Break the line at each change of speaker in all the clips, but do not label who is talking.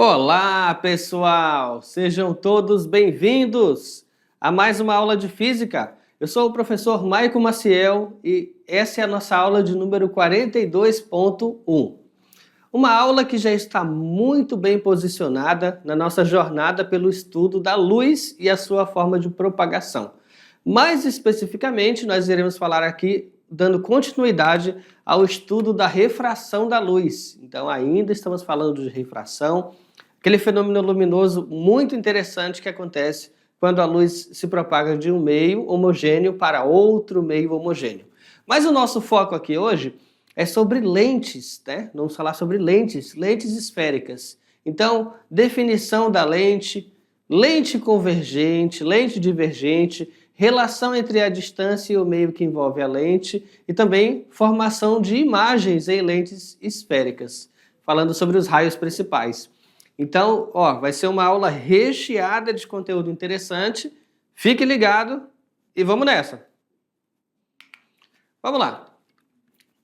Olá, pessoal! Sejam todos bem-vindos a mais uma aula de física. Eu sou o professor Maico Maciel e essa é a nossa aula de número 42.1. Uma aula que já está muito bem posicionada na nossa jornada pelo estudo da luz e a sua forma de propagação. Mais especificamente, nós iremos falar aqui dando continuidade ao estudo da refração da luz. Então, ainda estamos falando de refração, aquele fenômeno luminoso muito interessante que acontece quando a luz se propaga de um meio homogêneo para outro meio homogêneo. Mas o nosso foco aqui hoje é sobre lentes, né? Vamos falar sobre lentes esféricas. Então, definição da lente, lente convergente, lente divergente, relação entre a distância e o meio que envolve a lente e também formação de imagens em lentes esféricas, falando sobre os raios principais. Então, vai ser uma aula recheada de conteúdo interessante. Fique ligado e vamos nessa. Vamos lá.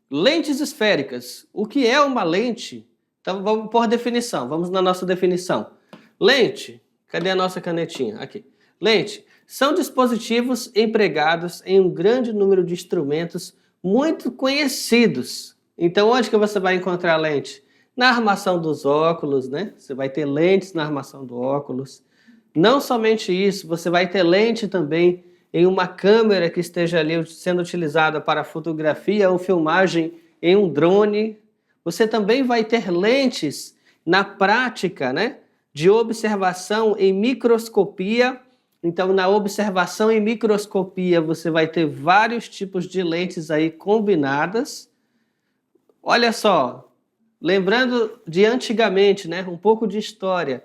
Lentes esféricas. O que é uma lente? Então, vamos por definição. Vamos na nossa definição. Lente. Cadê a nossa canetinha? Aqui. Lente são dispositivos empregados em um grande número de instrumentos muito conhecidos. Então, onde que você vai encontrar lente? Na armação dos óculos, né? Você vai ter lentes na armação do óculos. Não somente isso, você vai ter lente também em uma câmera que esteja ali sendo utilizada para fotografia ou filmagem em um drone. Você também vai ter lentes na prática, né? De observação em microscopia. Então, na observação em microscopia, você vai ter vários tipos de lentes aí combinadas. Olha só, lembrando de antigamente, né, um pouco de história,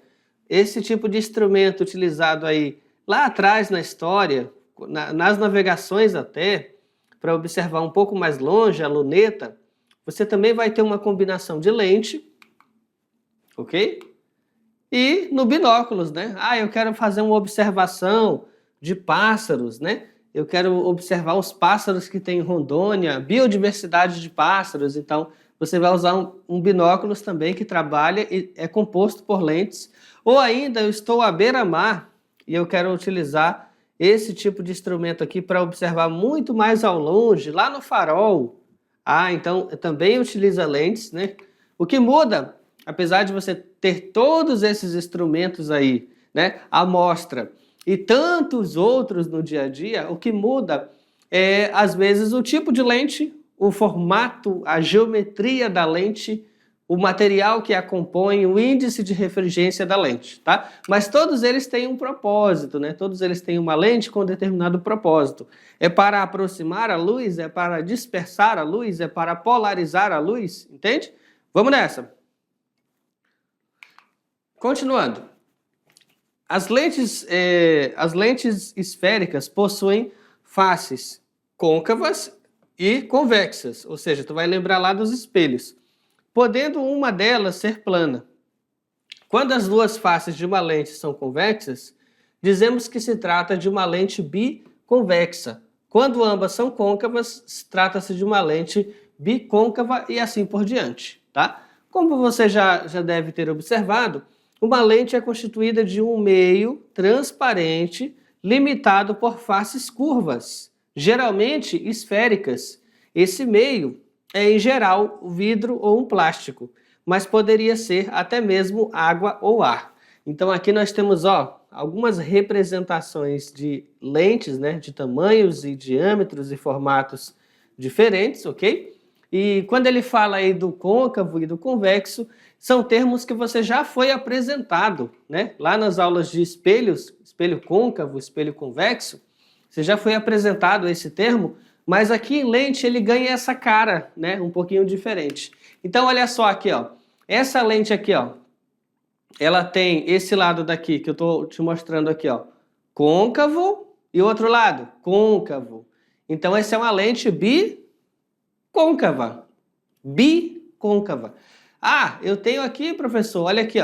esse tipo de instrumento utilizado aí lá atrás na história, nas navegações até, para observar um pouco mais longe a luneta, você também vai ter uma combinação de lente, ok? E no binóculos, né? Eu quero fazer uma observação de pássaros, né? Eu quero observar os pássaros que tem em Rondônia, biodiversidade de pássaros. Então, você vai usar um binóculos também que trabalha e é composto por lentes. Ou ainda, eu estou à beira-mar e eu quero utilizar esse tipo de instrumento aqui para observar muito mais ao longe, lá no farol. Então, também utiliza lentes, né? O que muda, apesar de você ter todos esses instrumentos aí, né, à mostra, e tantos outros no dia a dia, o que muda é, às vezes, o tipo de lente, o formato, a geometria da lente, o material que a compõe, o índice de refringência da lente, tá? Mas todos eles têm um propósito, né? Todos eles têm uma lente com determinado propósito. É para aproximar a luz, é para dispersar a luz, é para polarizar a luz, entende? Vamos nessa. Continuando, as lentes esféricas possuem faces côncavas e convexas, ou seja, tu vai lembrar lá dos espelhos, podendo uma delas ser plana. Quando as duas faces de uma lente são convexas, dizemos que se trata de uma lente biconvexa. Quando ambas são côncavas, trata-se de uma lente bicôncava e assim por diante, tá? Como você já deve ter observado, uma lente é constituída de um meio transparente limitado por faces curvas, geralmente esféricas. Esse meio é, em geral, vidro ou um plástico, mas poderia ser até mesmo água ou ar. Então aqui nós temos algumas representações de lentes, né, de tamanhos e diâmetros e formatos diferentes, ok? E quando ele fala aí do côncavo e do convexo, são termos que você já foi apresentado, né? Lá nas aulas de espelhos, espelho côncavo, espelho convexo, você já foi apresentado esse termo, mas aqui em lente ele ganha essa cara, né? Um pouquinho diferente. Então olha só aqui, essa lente aqui, ela tem esse lado daqui que eu estou te mostrando aqui, côncavo e o outro lado, côncavo. Então essa é uma lente bicôncava. Bicôncava. Eu tenho aqui, professor, olha aqui,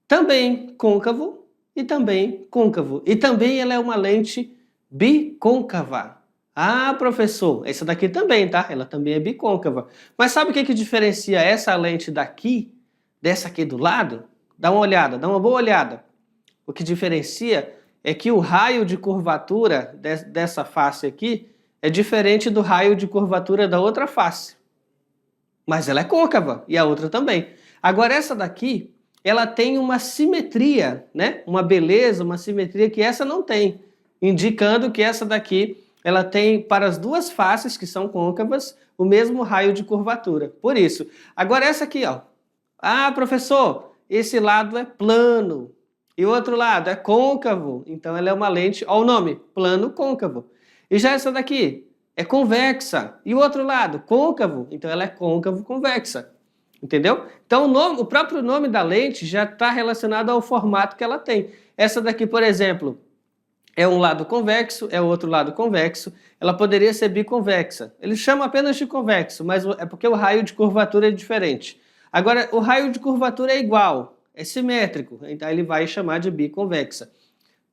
também côncavo e também côncavo. E também ela é uma lente bicôncava. Professor, essa daqui também, tá? Ela também é bicôncava. Mas sabe o que diferencia essa lente daqui, dessa aqui do lado? Dá uma olhada, dá uma boa olhada. O que diferencia é que o raio de curvatura dessa face aqui é diferente do raio de curvatura da outra face. Mas ela é côncava e a outra também. Agora essa daqui, ela tem uma simetria, né? Uma beleza, uma simetria que essa não tem, indicando que essa daqui, ela tem para as duas faces que são côncavas, o mesmo raio de curvatura. Por isso. Agora essa aqui, ó. Ah, professor, esse lado é plano e o outro lado é côncavo. Então ela é uma lente, ó o nome, plano côncavo. E já essa daqui é convexa e o outro lado, côncavo. Então ela é côncavo convexa. Entendeu? Então o próprio nome da lente já está relacionado ao formato que ela tem. Essa daqui, por exemplo, é um lado convexo, é o outro lado convexo. Ela poderia ser biconvexa. Eles chamam apenas de convexo, mas é porque o raio de curvatura é diferente. Agora, o raio de curvatura é igual, é simétrico, então ele vai chamar de biconvexa.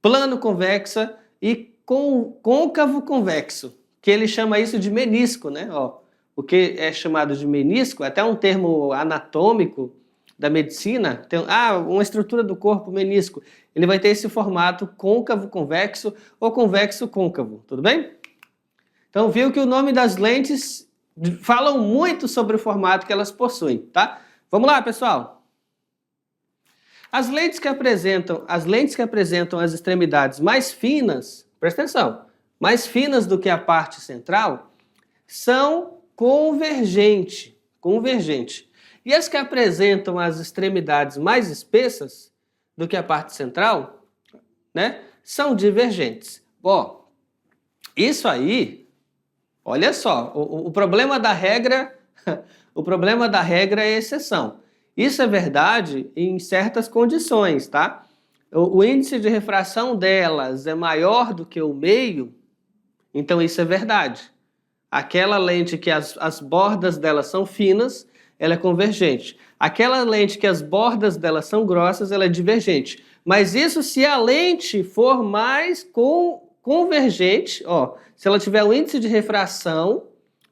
Plano convexa e côncavo convexo, que ele chama isso de menisco, né? Ó, o que é chamado de menisco, até um termo anatômico da medicina, tem uma estrutura do corpo, menisco. Ele vai ter esse formato côncavo convexo ou convexo côncavo, tudo bem? Então viu que o nome das lentes falam muito sobre o formato que elas possuem, tá? Vamos lá, pessoal. As lentes que apresentam as extremidades mais finas, presta atenção, mais finas do que a parte central, são convergentes. E as que apresentam as extremidades mais espessas do que a parte central, né, são divergentes. Ó, isso aí, olha só, o problema da regra, o problema da regra é exceção. Isso é verdade em certas condições, tá? O índice de refração delas é maior do que o meio, então isso é verdade. Aquela lente que as bordas delas são finas, ela é convergente. Aquela lente que as bordas delas são grossas, ela é divergente. Mas isso se a lente for mais convergente, ó, se ela tiver um índice de refração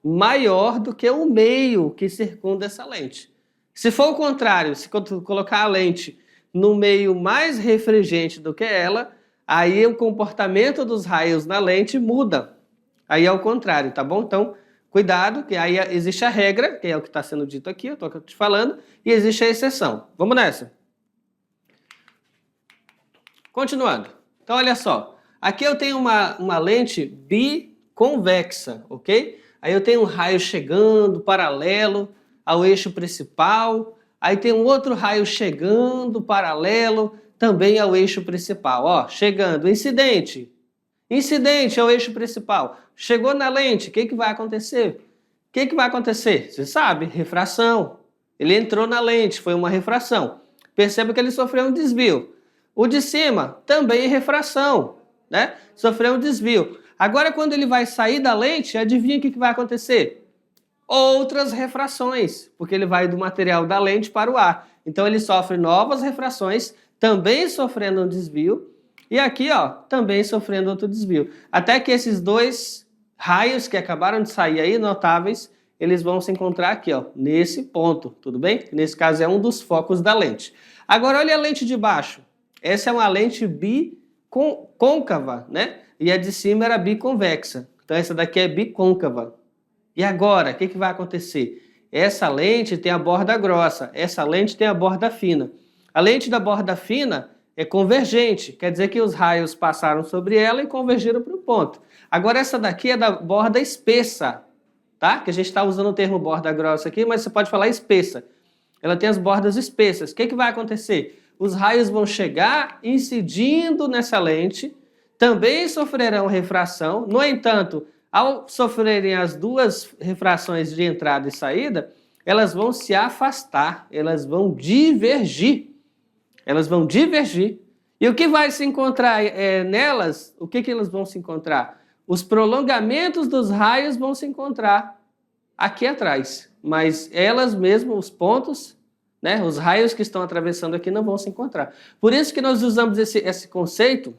maior do que o meio que circunda essa lente. Se for o contrário, se colocar a lente no meio mais refringente do que ela, aí o comportamento dos raios na lente muda. Aí é o contrário, tá bom? Então, cuidado, que aí existe a regra, que é o que está sendo dito aqui, eu estou te falando, e existe a exceção. Vamos nessa. Continuando. Então, olha só. Aqui eu tenho uma lente biconvexa, ok? Aí eu tenho um raio chegando paralelo ao eixo principal. Aí tem um outro raio chegando paralelo também ao eixo principal. Ó, chegando, incidente. Incidente ao eixo principal. Chegou na lente, o que vai acontecer? O que vai acontecer? Você sabe, refração. Ele entrou na lente, foi uma refração. Perceba que ele sofreu um desvio. O de cima também é refração, né? Sofreu um desvio. Agora, quando ele vai sair da lente, adivinha o que vai acontecer? Outras refrações, porque ele vai do material da lente para o ar. Então, ele sofre novas refrações, também sofrendo um desvio. E aqui, ó, também sofrendo outro desvio. Até que esses dois raios que acabaram de sair aí, notáveis, eles vão se encontrar aqui, ó, nesse ponto, tudo bem? Nesse caso é um dos focos da lente. Agora, olha a lente de baixo. Essa é uma lente bicôncava, né? E a de cima era biconvexa. Então, essa daqui é bicôncava. E agora, o que vai acontecer? Essa lente tem a borda grossa, essa lente tem a borda fina. A lente da borda fina é convergente, quer dizer que os raios passaram sobre ela e convergiram para o ponto. Agora essa daqui é da borda espessa, tá? Que a gente está usando o termo borda grossa aqui, mas você pode falar espessa. Ela tem as bordas espessas. O que vai acontecer? Os raios vão chegar incidindo nessa lente, também sofrerão refração. No entanto, ao sofrerem as duas refrações de entrada e saída, elas vão se afastar, elas vão divergir. Elas vão divergir. E o que vai se encontrar nelas? O que elas vão se encontrar? Os prolongamentos dos raios vão se encontrar aqui atrás. Mas elas mesmas, os pontos, né, os raios que estão atravessando aqui não vão se encontrar. Por isso que nós usamos esse conceito.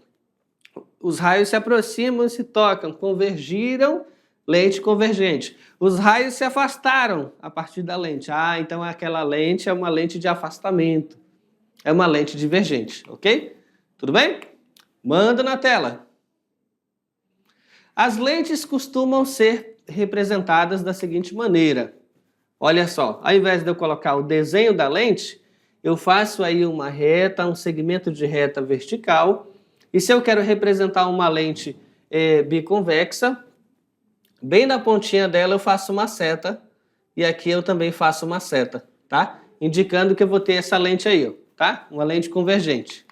Os raios se aproximam e se tocam, convergiram, lente convergente. Os raios se afastaram a partir da lente. Ah, então aquela lente é uma lente de afastamento. é uma lente divergente, ok? Tudo bem? Manda na tela. As lentes costumam ser representadas da seguinte maneira. Olha só, ao invés de eu colocar o desenho da lente, eu faço aí uma reta, um segmento de reta vertical. E se eu quero representar uma lente biconvexa, bem na pontinha dela eu faço uma seta. E aqui eu também faço uma seta, tá? Indicando que eu vou ter essa lente aí, ó, tá? Uma lente convergente.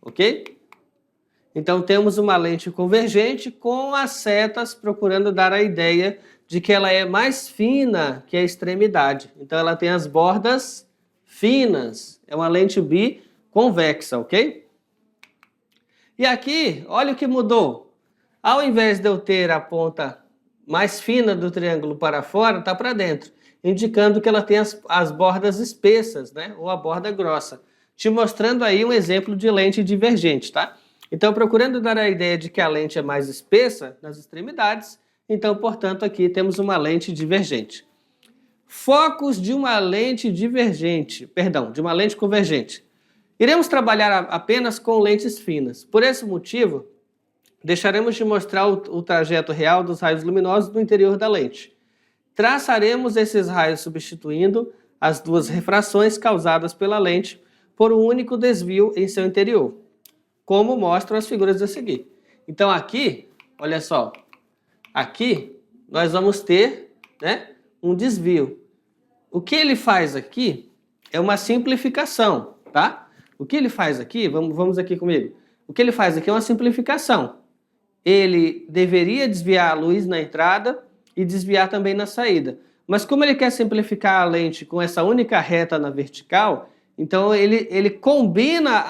Ok? Então temos uma lente convergente com as setas procurando dar a ideia de que ela é mais fina que a extremidade. Então ela tem as bordas finas. É uma lente biconvexa, ok? E aqui, olha o que mudou. Ao invés de eu ter a ponta mais fina do triângulo para fora, está para dentro, indicando que ela tem as bordas espessas, né? Ou a borda grossa. Te mostrando aí um exemplo de lente divergente, tá? Então, procurando dar a ideia de que a lente é mais espessa nas extremidades, então, portanto, aqui temos uma lente divergente. Focos de uma lente divergente, perdão, de uma lente convergente. Iremos trabalhar apenas com lentes finas. Por esse motivo, deixaremos de mostrar o trajeto real dos raios luminosos no interior da lente. Traçaremos esses raios substituindo as duas refrações causadas pela lente por um único desvio em seu interior, como mostram as figuras a seguir. Então aqui, olha só, aqui nós vamos ter, né, um desvio. O que ele faz aqui é uma simplificação, tá? O que ele faz aqui, vamos aqui comigo. O que ele faz aqui é uma simplificação. Ele deveria desviar a luz na entrada e desviar também na saída. Mas como ele quer simplificar a lente com essa única reta na vertical, então ele combina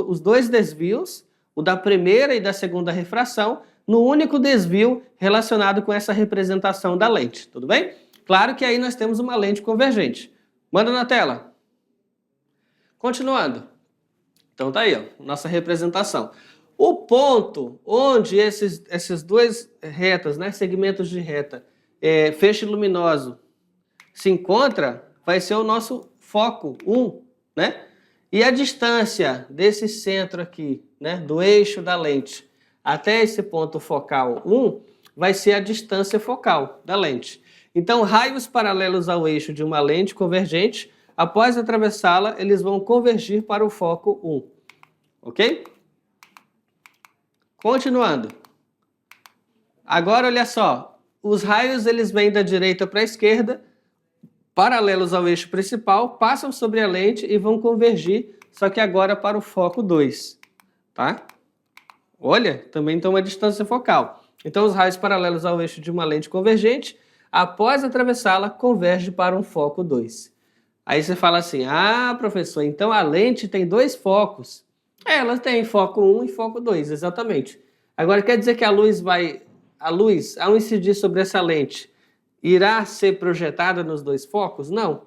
os dois desvios, o da primeira e da segunda refração, no único desvio relacionado com essa representação da lente, tudo bem? Claro que aí nós temos uma lente convergente. Manda na tela. Continuando. Então tá aí, ó, nossa representação. O ponto onde esses dois retas, né, segmentos de reta, feixe luminoso, se encontra, vai ser o nosso foco 1, né? E a distância desse centro aqui, né, do eixo da lente, até esse ponto focal 1, vai ser a distância focal da lente. Então, raios paralelos ao eixo de uma lente convergente, após atravessá-la, eles vão convergir para o foco 1. Ok? Continuando. Agora, olha só. Os raios eles vêm da direita para a esquerda, paralelos ao eixo principal, passam sobre a lente e vão convergir, só que agora para o foco 2. Tá? Olha, também tem uma distância focal. Então, os raios paralelos ao eixo de uma lente convergente, após atravessá-la, converge para um foco 2. Aí você fala assim, professor, então a lente tem dois focos. Ela tem foco 1 e foco 2, exatamente. Agora, quer dizer que a luz, ao incidir sobre essa lente, irá ser projetada nos dois focos? Não.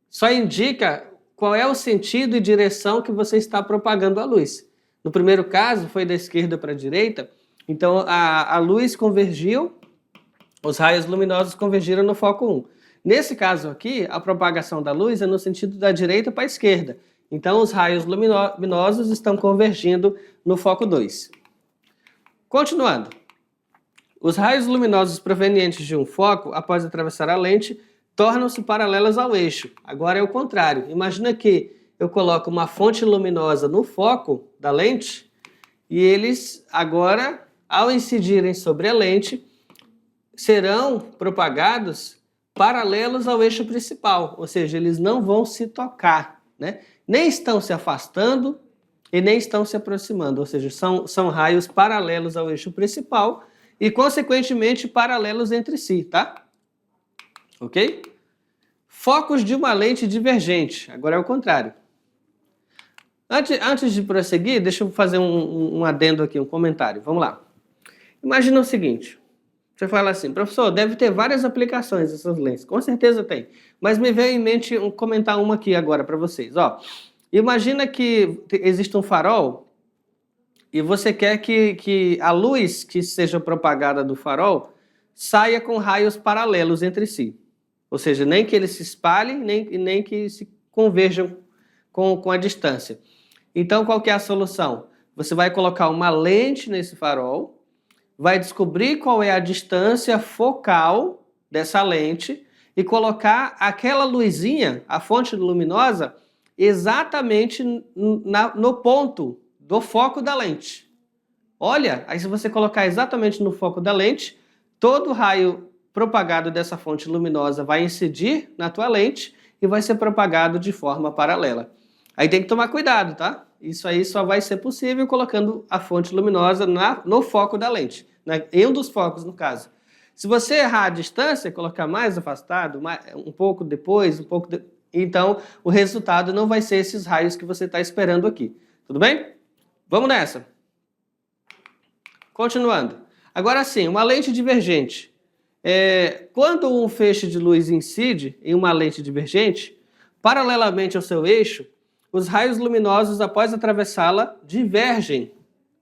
Só indica qual é o sentido e direção que você está propagando a luz. No primeiro caso, foi da esquerda para a direita, então a luz convergiu, os raios luminosos convergiram no foco 1. Nesse caso aqui, a propagação da luz é no sentido da direita para a esquerda. Então, os raios luminosos estão convergindo no foco 2. Continuando. Os raios luminosos provenientes de um foco, após atravessar a lente, tornam-se paralelos ao eixo. Agora é o contrário. Imagina que eu coloco uma fonte luminosa no foco da lente e eles, agora, ao incidirem sobre a lente, serão propagados paralelos ao eixo principal, ou seja, eles não vão se tocar, né? Nem estão se afastando e nem estão se aproximando, ou seja, são raios paralelos ao eixo principal e, consequentemente, paralelos entre si, tá? Ok? Focos de uma lente divergente, agora é o contrário. Antes de prosseguir, deixa eu fazer um adendo aqui, um comentário. Vamos lá. Imagina o seguinte. Você fala assim, professor, deve ter várias aplicações essas lentes. Com certeza tem. Mas me veio em mente comentar uma aqui agora para vocês. Ó, imagina que existe um farol e você quer que a luz que seja propagada do farol saia com raios paralelos entre si. Ou seja, nem que eles se espalhem, nem que se converjam com a distância. Então, qual que é a solução? Você vai colocar uma lente nesse farol, vai descobrir qual é a distância focal dessa lente e colocar aquela luzinha, a fonte luminosa, exatamente no ponto do foco da lente. Olha, aí se você colocar exatamente no foco da lente, todo o raio propagado dessa fonte luminosa vai incidir na tua lente e vai ser propagado de forma paralela. Aí tem que tomar cuidado, tá? Isso aí só vai ser possível colocando a fonte luminosa no foco da lente, em um dos focos, no caso. Se você errar a distância, colocar mais afastado, um pouco depois, então o resultado não vai ser esses raios que você está esperando aqui. Tudo bem? Vamos nessa. Continuando. Agora sim, uma lente divergente. Quando um feixe de luz incide em uma lente divergente, paralelamente ao seu eixo, os raios luminosos, após atravessá-la, divergem,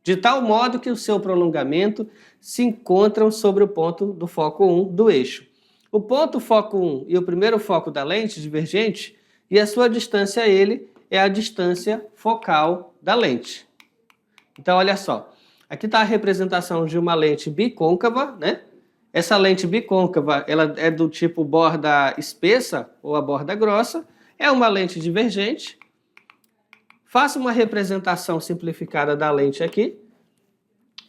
de tal modo que o seu prolongamento se encontram sobre o ponto do foco 1 do eixo. O ponto foco 1 e o primeiro foco da lente divergente, e a sua distância a ele é a distância focal da lente. Então, olha só. Aqui está a representação de uma lente bicôncava, né? Essa lente bicôncava, ela é do tipo borda espessa ou a borda grossa. É uma lente divergente. Faça uma representação simplificada da lente aqui.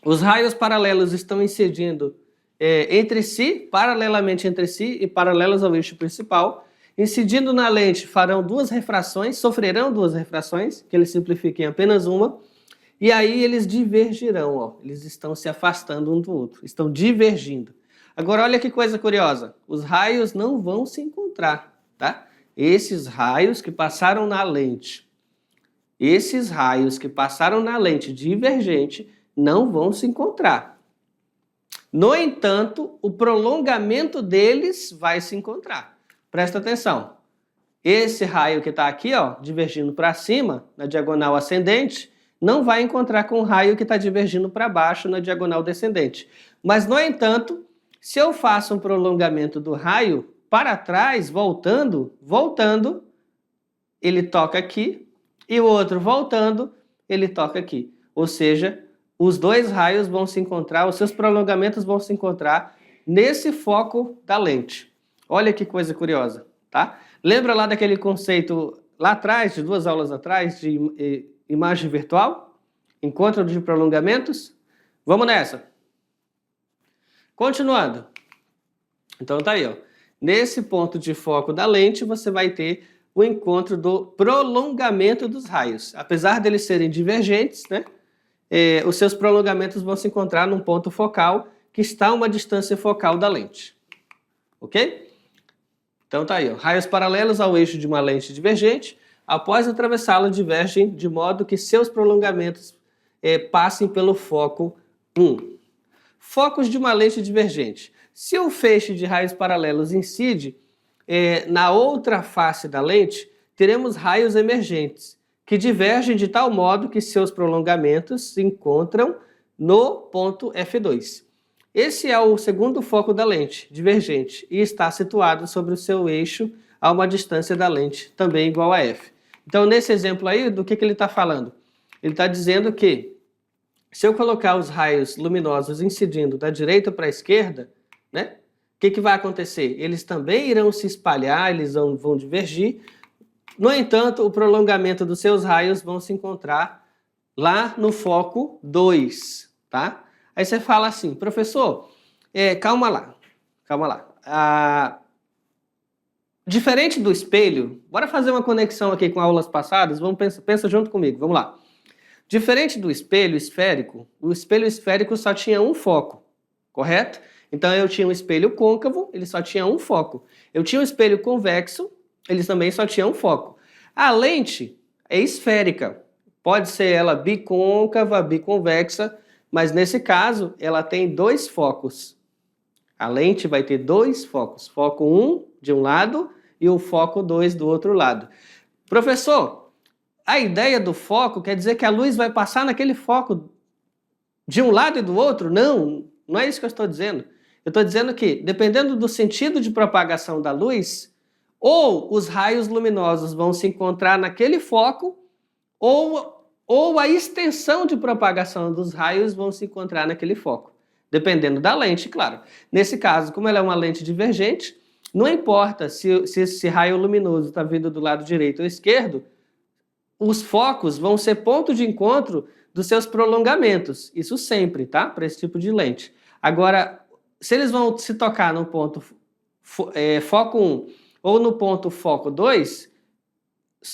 Os raios paralelos estão incidindo entre si, paralelamente entre si e paralelos ao eixo principal. Incidindo na lente, farão duas refrações, sofrerão duas refrações, que eles simplifiquem apenas uma. E aí eles divergirão, ó. Eles estão se afastando um do outro, estão divergindo. Agora olha que coisa curiosa, os raios não vão se encontrar, tá? Esses raios que passaram na lente, divergente não vão se encontrar. No entanto, o prolongamento deles vai se encontrar. Presta atenção, esse raio que está aqui, ó, divergindo para cima, na diagonal ascendente, não vai encontrar com o raio que está divergindo para baixo na diagonal descendente. Mas, no entanto, se eu faço um prolongamento do raio para trás, voltando, ele toca aqui, e o outro voltando, ele toca aqui. Ou seja, os dois raios vão se encontrar, os seus prolongamentos vão se encontrar nesse foco da lente. Olha que coisa curiosa, tá? Lembra lá daquele conceito lá atrás, de 2 aulas atrás, de imagem virtual? Encontro de prolongamentos? Vamos nessa. Continuando. Então tá aí, ó. Nesse ponto de foco da lente, você vai ter o encontro do prolongamento dos raios. Apesar deles serem divergentes, né? Os seus prolongamentos vão se encontrar num ponto focal que está a uma distância focal da lente. Ok? Então tá aí, ó. Raios paralelos ao eixo de uma lente divergente, após atravessá-la, divergem de modo que seus prolongamentos passem pelo foco 1. Focos de uma lente divergente. Se o feixe de raios paralelos incide na outra face da lente, teremos raios emergentes, que divergem de tal modo que seus prolongamentos se encontram no ponto F2. Esse é o segundo foco da lente, divergente, e está situado sobre o seu eixo a uma distância da lente, também igual a F. Então, nesse exemplo aí, do que ele está falando? Ele está dizendo que, se eu colocar os raios luminosos incidindo da direita para a esquerda, né, o que vai acontecer? Eles também irão se espalhar, eles vão divergir. No entanto, o prolongamento dos seus raios vão se encontrar lá no foco 2, tá? Aí você fala assim, professor, calma lá. Diferente do espelho, bora fazer uma conexão aqui com aulas passadas, pensa junto comigo, vamos lá. Diferente do espelho esférico, o espelho esférico só tinha um foco, correto? Então eu tinha um espelho côncavo, ele só tinha um foco. Eu tinha um espelho convexo, ele também só tinha um foco. A lente é esférica, pode ser ela bicôncava, biconvexa, mas nesse caso ela tem 2 focos. A lente vai ter 2 focos, foco 1 de um lado e o foco 2 do outro lado. Professor, a ideia do foco quer dizer que a luz vai passar naquele foco de um lado e do outro? Não, não é isso que eu estou dizendo. Eu estou dizendo que, dependendo do sentido de propagação da luz, Ou os raios luminosos vão se encontrar naquele foco, ou a extensão de propagação dos raios vão se encontrar naquele foco, dependendo da lente, claro. Nesse caso, como ela é uma lente divergente, não importa se esse raio luminoso está vindo do lado direito ou esquerdo, os focos vão ser ponto de encontro dos seus prolongamentos. Isso sempre, tá? Para esse tipo de lente. Agora, se eles vão se tocar no ponto foco 1 ou no ponto foco 2,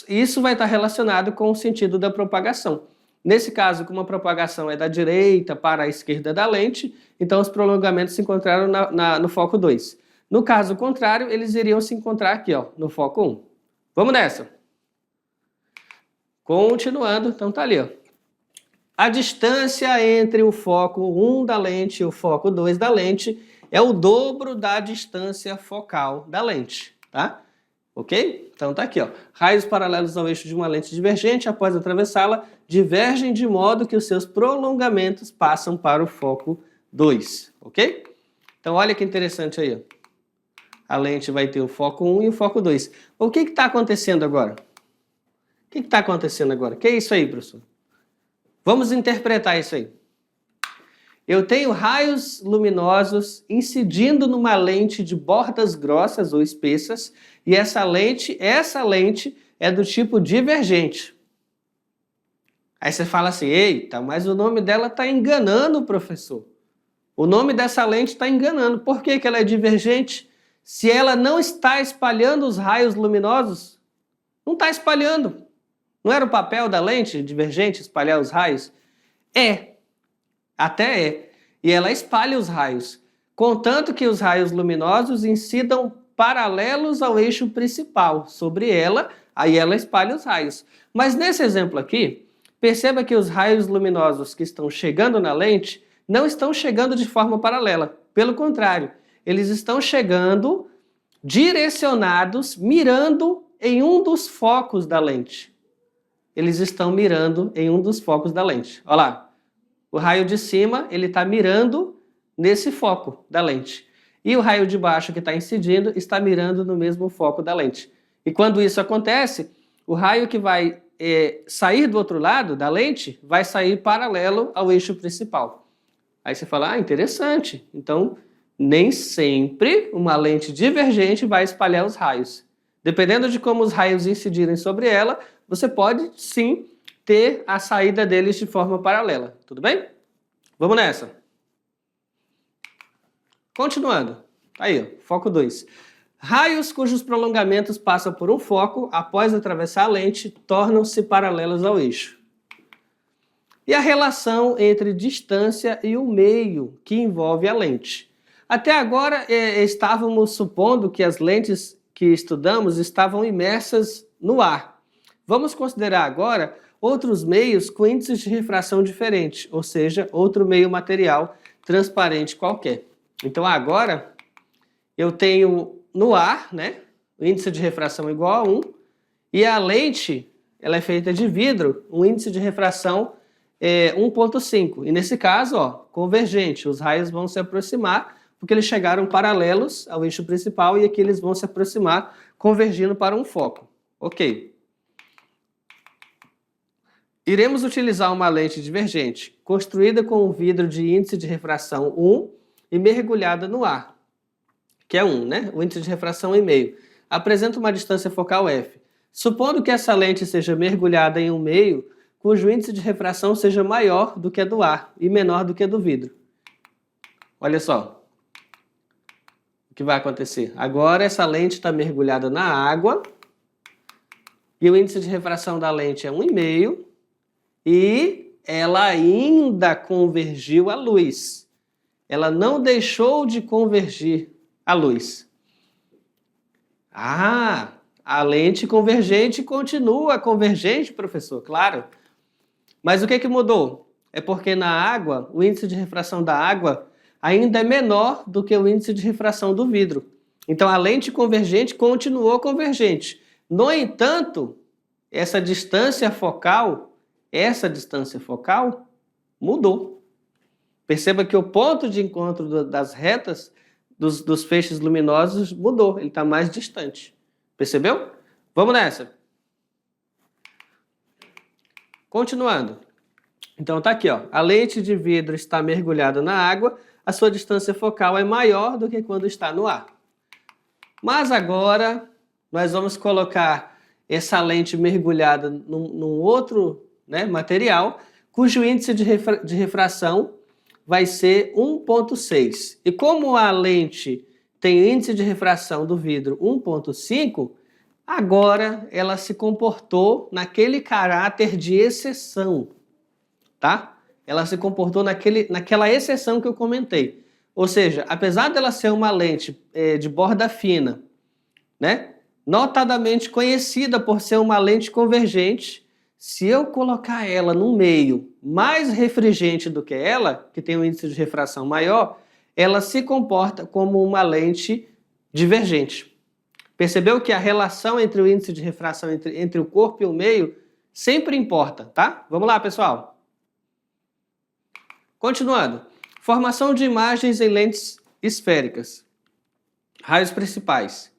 isso vai estar relacionado com o sentido da propagação. Nesse caso, como a propagação é da direita para a esquerda da lente, então os prolongamentos se encontraram no foco 2. No caso contrário, eles iriam se encontrar aqui, ó, no foco 1. Vamos nessa! Continuando, então tá ali, ó. A distância entre o foco 1 da lente e o foco 2 da lente é o dobro da distância focal da lente, tá? Ok? Então tá aqui, ó. Raios paralelos ao eixo de uma lente divergente, após atravessá-la, divergem de modo que os seus prolongamentos passam para o foco 2, ok? Então olha que interessante aí, ó. A lente vai ter o foco 1 e o foco 2. O que está acontecendo agora? O que está acontecendo agora? O que é isso aí, professor? Vamos interpretar isso aí. Eu tenho raios luminosos incidindo numa lente de bordas grossas ou espessas, e essa lente é do tipo divergente. Aí você fala assim, eita, mas o nome dela está enganando o professor. O nome dessa lente está enganando. Por que ela é divergente? Se ela não está espalhando os raios luminosos, não está espalhando. Não era o papel da lente divergente espalhar os raios? É. Até é. E ela espalha os raios, contanto que os raios luminosos incidam paralelos ao eixo principal. Sobre ela, aí ela espalha os raios. Mas nesse exemplo aqui, perceba que os raios luminosos que estão chegando na lente não estão chegando de forma paralela. Pelo contrário, eles estão chegando direcionados, mirando em um dos focos da lente. Eles estão mirando em um dos focos da lente. Olha lá. O raio de cima, ele está mirando nesse foco da lente. E o raio de baixo que está incidindo está mirando no mesmo foco da lente. E quando isso acontece, o raio que vai sair do outro lado da lente vai sair paralelo ao eixo principal. Aí você fala, interessante. Então, nem sempre uma lente divergente vai espalhar os raios. Dependendo de como os raios incidirem sobre ela, você pode sim ter a saída deles de forma paralela. Tudo bem? Vamos nessa. Continuando. Aí, ó, foco 2. Raios cujos prolongamentos passam por um foco, após atravessar a lente, tornam-se paralelos ao eixo. E a relação entre distância e o meio que envolve a lente. Até agora, estávamos supondo que as lentes que estudamos estavam imersas no ar. Vamos considerar agora outros meios com índices de refração diferentes, ou seja, outro meio material transparente qualquer. Então agora eu tenho no ar, né, o índice de refração igual a 1, e a lente ela é feita de vidro, um índice de refração 1.5. E nesse caso, ó, convergente, os raios vão se aproximar, porque eles chegaram paralelos ao eixo principal e aqui eles vão se aproximar, convergindo para um foco. Ok. Iremos utilizar uma lente divergente, construída com um vidro de índice de refração 1 e mergulhada no ar, que é 1, né? O índice de refração 1,5. Apresenta uma distância focal f. Supondo que essa lente seja mergulhada em 1,5, cujo índice de refração seja maior do que a do ar e menor do que a do vidro. Olha só o que vai acontecer. Agora essa lente está mergulhada na água e o índice de refração da lente é 1,5 e ela ainda convergiu à luz. Ela não deixou de convergir à luz. Ah, a lente convergente continua convergente, professor, claro. Mas o que mudou? É porque na água, o índice de refração da água ainda é menor do que o índice de refração do vidro. Então a lente convergente continuou convergente. No entanto, essa distância focal mudou. Perceba que o ponto de encontro das retas dos feixes luminosos mudou, ele está mais distante. Percebeu? Vamos nessa. Continuando. Então tá aqui, ó. A lente de vidro está mergulhada na água, a sua distância focal é maior do que quando está no ar. Mas agora nós vamos colocar essa lente mergulhada num outro, né, material, cujo índice de refração vai ser 1,6. E como a lente tem índice de refração do vidro 1,5, agora ela se comportou naquele caráter de exceção, tá? Ela se comportou naquela exceção que eu comentei. Ou seja, apesar dela ser uma lente de borda fina, né, notadamente conhecida por ser uma lente convergente, se eu colocar ela num meio mais refringente do que ela, que tem um índice de refração maior, ela se comporta como uma lente divergente. Percebeu que a relação entre o índice de refração entre o corpo e o meio sempre importa, tá? Vamos lá, pessoal. Continuando. Formação de imagens em lentes esféricas. Raios principais.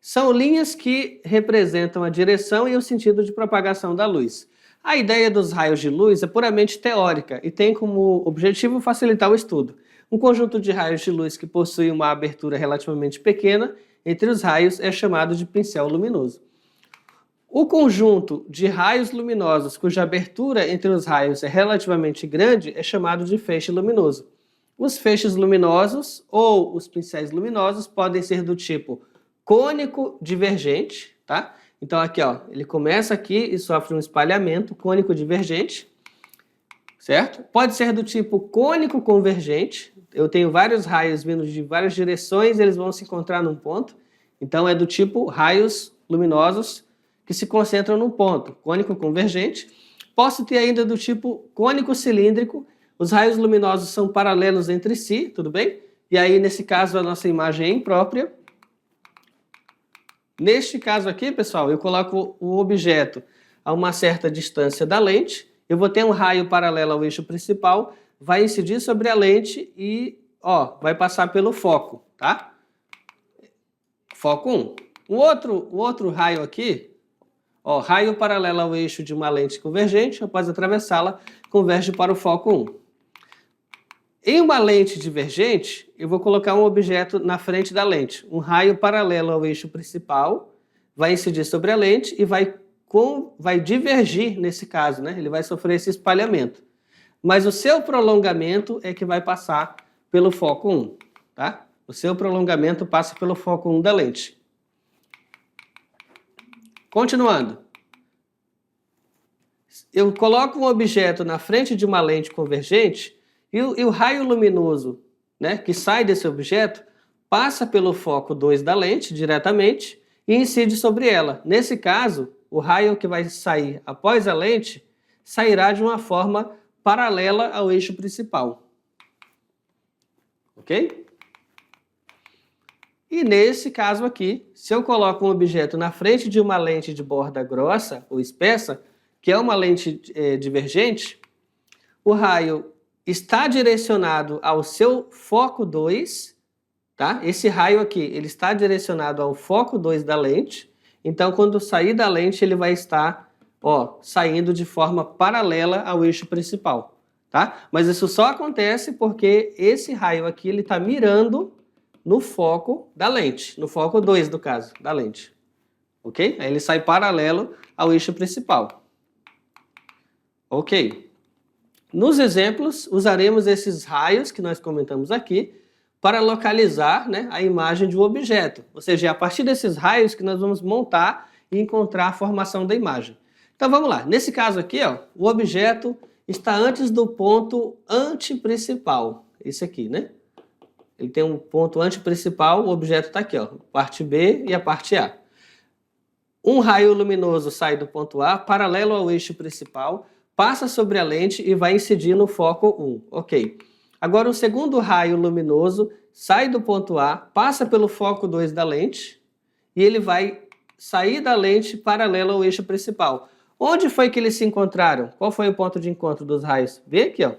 São linhas que representam a direção e o sentido de propagação da luz. A ideia dos raios de luz é puramente teórica e tem como objetivo facilitar o estudo. Um conjunto de raios de luz que possui uma abertura relativamente pequena entre os raios é chamado de pincel luminoso. O conjunto de raios luminosos cuja abertura entre os raios é relativamente grande é chamado de feixe luminoso. Os feixes luminosos ou os pincéis luminosos podem ser do tipo cônico divergente, tá? Então aqui, ó, ele começa aqui e sofre um espalhamento cônico divergente, certo? Pode ser do tipo cônico convergente. Eu tenho vários raios vindo de várias direções, eles vão se encontrar num ponto. Então é do tipo raios luminosos que se concentram num ponto, cônico convergente. Posso ter ainda do tipo cônico cilíndrico. Os raios luminosos são paralelos entre si, tudo bem? E aí, nesse caso, a nossa imagem é imprópria. Neste caso aqui, pessoal, eu coloco o objeto a uma certa distância da lente. Eu vou ter um raio paralelo ao eixo principal, vai incidir sobre a lente e, ó, vai passar pelo foco, tá? Foco 1. O outro raio aqui, ó, raio paralelo ao eixo de uma lente convergente, após atravessá-la, converge para o foco 1. Em uma lente divergente, eu vou colocar um objeto na frente da lente. Um raio paralelo ao eixo principal vai incidir sobre a lente e vai divergir nesse caso, né? Ele vai sofrer esse espalhamento. Mas o seu prolongamento é que vai passar pelo foco 1, tá? O seu prolongamento passa pelo foco 1 da lente. Continuando. Eu coloco um objeto na frente de uma lente convergente e o raio luminoso, né, que sai desse objeto passa pelo foco 2 da lente diretamente e incide sobre ela. Nesse caso, o raio que vai sair após a lente sairá de uma forma paralela ao eixo principal. Ok? E nesse caso aqui, se eu coloco um objeto na frente de uma lente de borda grossa ou espessa, que é uma lente divergente, o raio está direcionado ao seu foco 2, tá? Esse raio aqui, ele está direcionado ao foco 2 da lente. Então, quando sair da lente, ele vai estar, ó, saindo de forma paralela ao eixo principal, tá? Mas isso só acontece porque esse raio aqui, ele está mirando no foco da lente, no foco 2, do caso, da lente. Ok? Aí ele sai paralelo ao eixo principal. Ok. Nos exemplos, usaremos esses raios que nós comentamos aqui para localizar, né, a imagem de um objeto. Ou seja, é a partir desses raios que nós vamos montar e encontrar a formação da imagem. Então vamos lá. Nesse caso aqui, ó, o objeto está antes do ponto antiprincipal. Esse aqui, né? Ele tem um ponto antiprincipal, o objeto está aqui, ó, parte B e a parte A. Um raio luminoso sai do ponto A, paralelo ao eixo principal, passa sobre a lente e vai incidir no foco 1. Ok. Agora o segundo raio luminoso sai do ponto A, passa pelo foco 2 da lente e ele vai sair da lente paralelo ao eixo principal. Onde foi que eles se encontraram? Qual foi o ponto de encontro dos raios? Vê aqui, ó,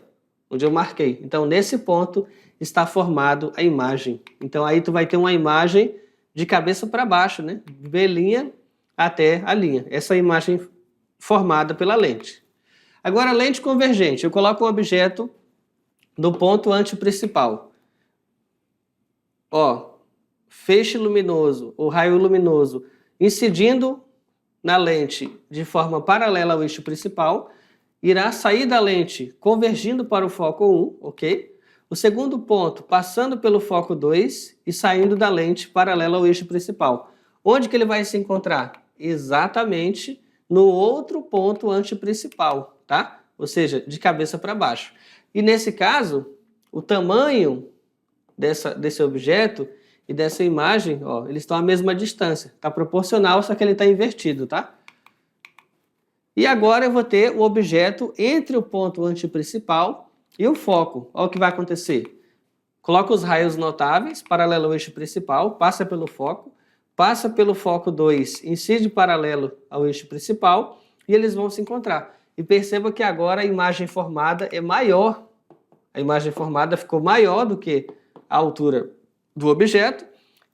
onde eu marquei. Então nesse ponto está formado a imagem. Então aí tu vai ter uma imagem de cabeça para baixo, né? De B' até a linha. Essa é a imagem formada pela lente. Agora, lente convergente. Eu coloco um objeto no ponto antiprincipal. Ó, feixe luminoso, ou raio luminoso, incidindo na lente de forma paralela ao eixo principal, irá sair da lente convergindo para o foco 1, ok? O segundo ponto passando pelo foco 2 e saindo da lente paralela ao eixo principal. Onde que ele vai se encontrar? Exatamente no outro ponto antiprincipal, tá? Ou seja, de cabeça para baixo. E nesse caso, o tamanho desse objeto e dessa imagem, ó, eles estão à mesma distância. Está proporcional, só que ele está invertido, tá? E agora eu vou ter o objeto entre o ponto antiprincipal e o foco. Olha o que vai acontecer. Coloca os raios notáveis, paralelo ao eixo principal, passa pelo foco 2, incide paralelo ao eixo principal e eles vão se encontrar. E perceba que agora a imagem formada é maior. A imagem formada ficou maior do que a altura do objeto,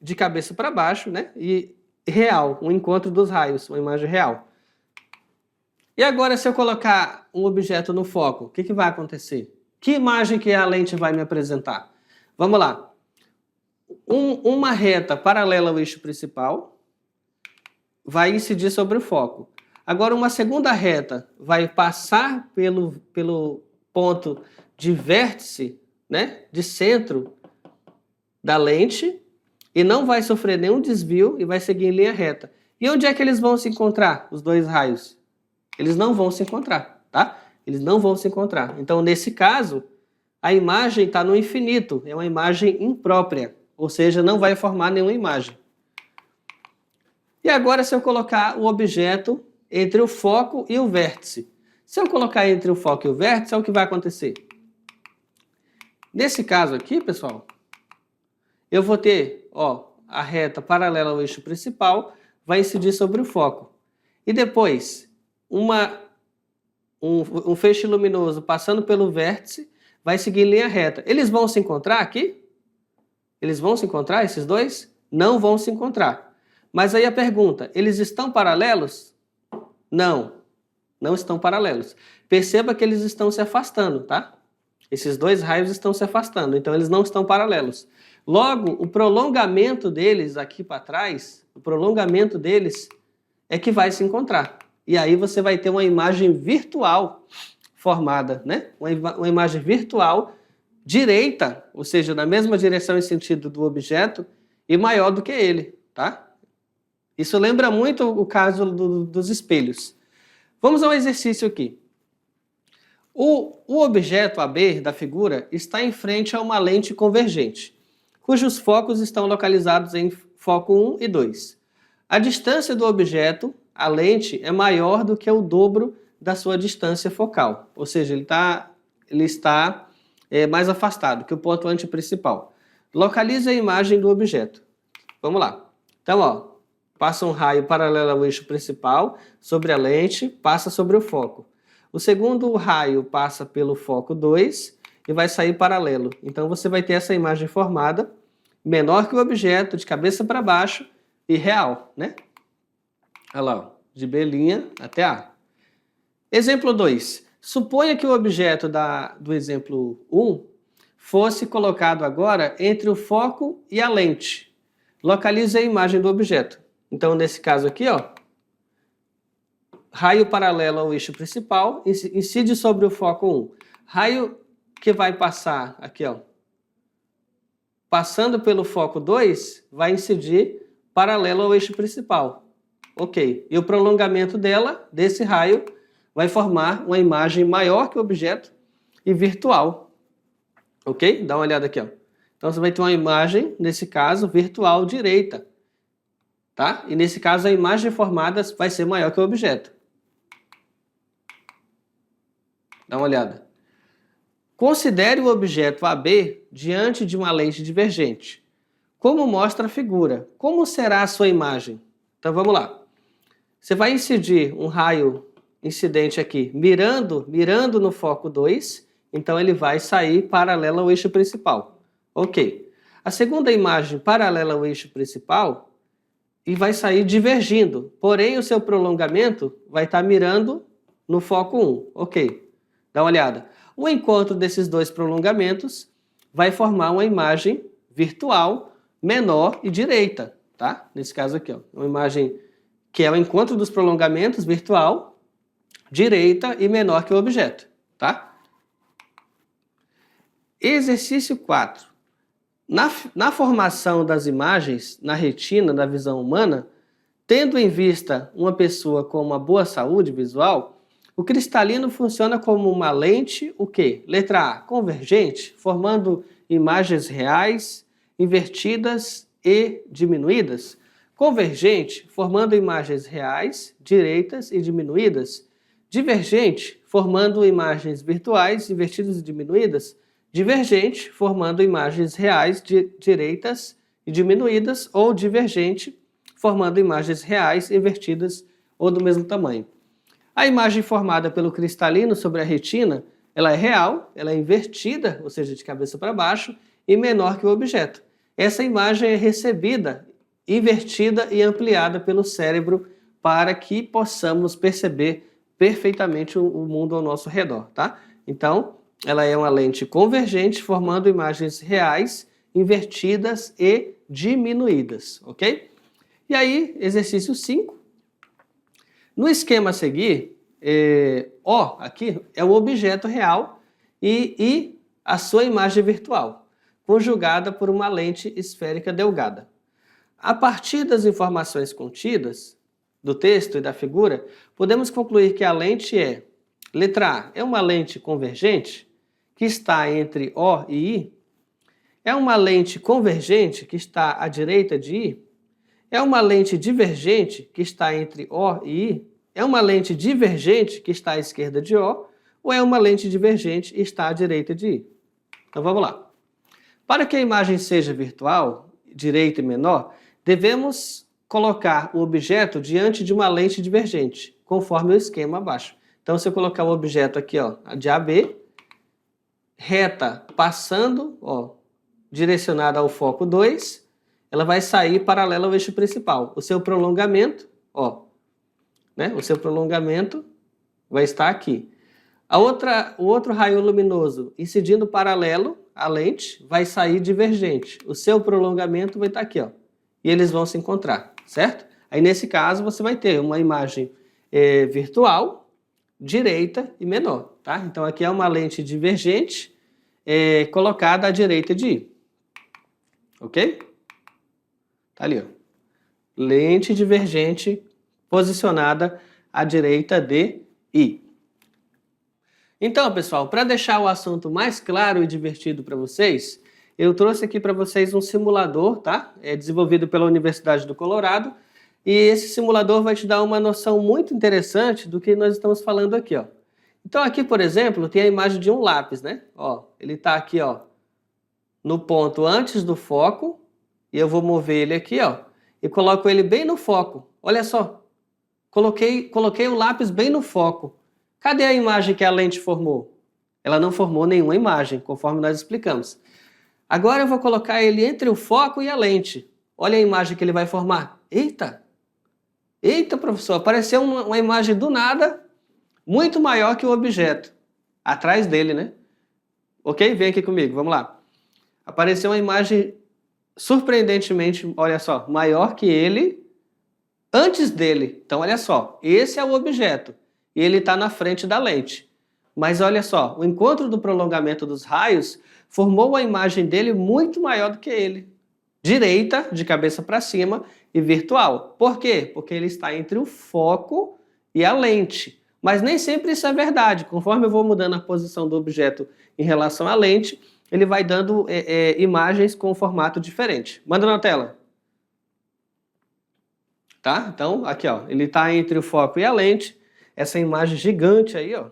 de cabeça para baixo, né? E real, um encontro dos raios, uma imagem real. E agora, se eu colocar um objeto no foco, o que vai acontecer? Que imagem que a lente vai me apresentar? Vamos lá. Uma reta paralela ao eixo principal vai incidir sobre o foco. Agora, uma segunda reta vai passar pelo ponto de vértice, né, de centro da lente e não vai sofrer nenhum desvio e vai seguir em linha reta. E onde é que eles vão se encontrar, os dois raios? Eles não vão se encontrar, tá? Eles não vão se encontrar. Então, nesse caso, a imagem está no infinito, é uma imagem imprópria, ou seja, não vai formar nenhuma imagem. E agora, se eu colocar o objeto entre o foco e o vértice. Se eu colocar entre o foco e o vértice, é o que vai acontecer. Nesse caso aqui, pessoal, eu vou ter, ó, a reta paralela ao eixo principal, vai incidir sobre o foco. E depois, um feixe luminoso passando pelo vértice, vai seguir em linha reta. Eles vão se encontrar aqui? Eles vão se encontrar, esses dois? Não vão se encontrar. Mas aí a pergunta, eles estão paralelos? Não, não estão paralelos. Perceba que eles estão se afastando, tá? Esses dois raios estão se afastando, então eles não estão paralelos. Logo, o prolongamento deles aqui para trás, o prolongamento deles é que vai se encontrar. E aí você vai ter uma imagem virtual formada, né? Uma imagem virtual direita, ou seja, na mesma direção e sentido do objeto e maior do que ele, tá? Isso lembra muito o caso dos espelhos. Vamos ao exercício aqui. O objeto AB da figura está em frente a uma lente convergente, cujos focos estão localizados em foco 1 e 2. A distância do objeto, a lente, é maior do que o dobro da sua distância focal, ou seja, ele está mais afastado que o ponto antiprincipal. Localize a imagem do objeto. Vamos lá. Então, ó, passa um raio paralelo ao eixo principal sobre a lente, passa sobre o foco. O segundo raio passa pelo foco 2 e vai sair paralelo. Então você vai ter essa imagem formada, menor que o objeto, de cabeça para baixo e real, né? Olha lá, ó, de B' até A. Exemplo 2. Suponha que o objeto do exemplo 1 fosse colocado agora entre o foco e a lente. Localize a imagem do objeto. Então, nesse caso aqui, ó, raio paralelo ao eixo principal, incide sobre o foco 1. Raio que vai passar aqui, ó, passando pelo foco 2, vai incidir paralelo ao eixo principal. Ok. E o prolongamento desse raio, vai formar uma imagem maior que o objeto e virtual. Ok? Dá uma olhada aqui, ó. Então você vai ter uma imagem, nesse caso, virtual direita. Tá? E nesse caso a imagem formada vai ser maior que o objeto. Dá uma olhada. Considere o objeto AB diante de uma lente divergente. Como mostra a figura? Como será a sua imagem? Então vamos lá. Você vai incidir um raio incidente aqui, mirando no foco 2, então ele vai sair paralelo ao eixo principal. Ok. A segunda imagem paralela ao eixo principal, e vai sair divergindo. Porém, o seu prolongamento vai estar mirando no foco 1. Ok, dá uma olhada. O encontro desses dois prolongamentos vai formar uma imagem virtual menor e direita, tá? Nesse caso aqui, ó, uma imagem que é o encontro dos prolongamentos virtual, direita e menor que o objeto, tá? Exercício 4. Na formação das imagens na retina da visão humana, tendo em vista uma pessoa com uma boa saúde visual, o cristalino funciona como uma lente, o quê? Letra A, convergente, formando imagens reais, invertidas e diminuídas. Convergente, formando imagens reais, direitas e diminuídas. Divergente, formando imagens virtuais, invertidas e diminuídas. Divergente, formando imagens reais, direitas e diminuídas. Ou divergente, formando imagens reais, invertidas ou do mesmo tamanho. A imagem formada pelo cristalino sobre a retina, ela é real, ela é invertida, ou seja, de cabeça para baixo, e menor que o objeto. Essa imagem é recebida, invertida e ampliada pelo cérebro para que possamos perceber perfeitamente o mundo ao nosso redor, tá? Então, ela é uma lente convergente, formando imagens reais, invertidas e diminuídas, ok? E aí, exercício 5. No esquema a seguir, O aqui é o objeto real e a sua imagem virtual, conjugada por uma lente esférica delgada. A partir das informações contidas do texto e da figura, podemos concluir que a lente é, letra A, é uma lente convergente que está entre O e I, é uma lente convergente que está à direita de I, é uma lente divergente que está entre O e I, é uma lente divergente que está à esquerda de O, ou é uma lente divergente e está à direita de I. Então vamos lá. Para que a imagem seja virtual, direita e menor, devemos colocar o objeto diante de uma lente divergente, conforme o esquema abaixo. Então, se eu colocar o objeto aqui, ó, de AB, reta passando, ó, direcionada ao foco 2, ela vai sair paralela ao eixo principal. O seu prolongamento, ó, né? O seu prolongamento vai estar aqui. O outro raio luminoso incidindo paralelo à lente vai sair divergente. O seu prolongamento vai estar aqui, ó. E eles vão se encontrar, certo? Aí nesse caso você vai ter uma imagem virtual, direita e menor, tá? Então aqui é uma lente divergente colocada à direita de I. Ok? Tá ali, ó. Lente divergente posicionada à direita de I. Então, pessoal, para deixar o assunto mais claro e divertido para vocês, eu trouxe aqui para vocês um simulador, tá? É desenvolvido pela Universidade do Colorado, e esse simulador vai te dar uma noção muito interessante do que nós estamos falando aqui, ó. Então aqui, por exemplo, tem a imagem de um lápis, né? Ó, ele está aqui, ó, no ponto antes do foco, e eu vou mover ele aqui, ó, e coloco ele bem no foco. Olha só, coloquei o lápis bem no foco. Cadê a imagem que a lente formou? Ela não formou nenhuma imagem, conforme nós explicamos. Agora eu vou colocar ele entre o foco e a lente. Olha a imagem que ele vai formar. Eita! Eita, professor, apareceu uma imagem do nada, muito maior que o objeto. Atrás dele, né? Ok? Vem aqui comigo, vamos lá. Apareceu uma imagem surpreendentemente, olha só, maior que ele, antes dele. Então, olha só, esse é o objeto. E ele está na frente da lente. Mas olha só, o encontro do prolongamento dos raios formou a imagem dele muito maior do que ele. Direita, de cabeça para cima, e virtual. Por quê? Porque ele está entre o foco e a lente. Mas nem sempre isso é verdade. Conforme eu vou mudando a posição do objeto em relação à lente, ele vai dando imagens com formato diferente. Manda na tela. Tá? Então, aqui, ó, ele está entre o foco e a lente. Essa imagem gigante aí, ó,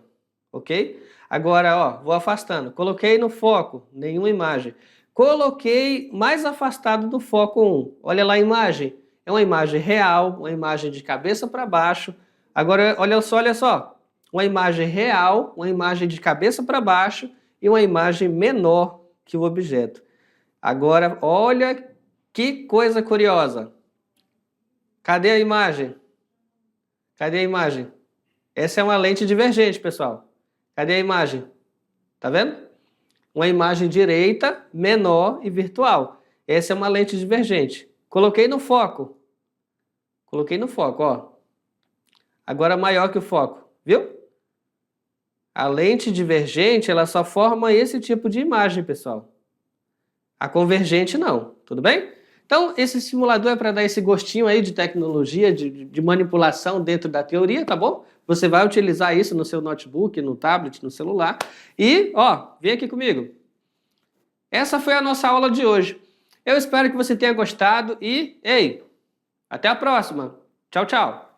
ok? Agora, ó, vou afastando. Coloquei no foco, nenhuma imagem. Coloquei mais afastado do foco 1. Olha lá a imagem. É uma imagem real, uma imagem de cabeça para baixo. Agora, olha só. Uma imagem real, uma imagem de cabeça para baixo e uma imagem menor que o objeto. Agora, olha que coisa curiosa. Cadê a imagem? Cadê a imagem? Essa é uma lente divergente, pessoal. Cadê a imagem? Tá vendo? Uma imagem direita, menor e virtual. Essa é uma lente divergente. Coloquei no foco. Coloquei no foco, ó. Agora maior que o foco, viu? A lente divergente, ela só forma esse tipo de imagem, pessoal. A convergente não, tudo bem? Então, esse simulador é para dar esse gostinho aí de tecnologia, de manipulação dentro da teoria, tá bom? Você vai utilizar isso no seu notebook, no tablet, no celular. E, ó, vem aqui comigo. Essa foi a nossa aula de hoje. Eu espero que você tenha gostado e, ei, até a próxima. Tchau, tchau.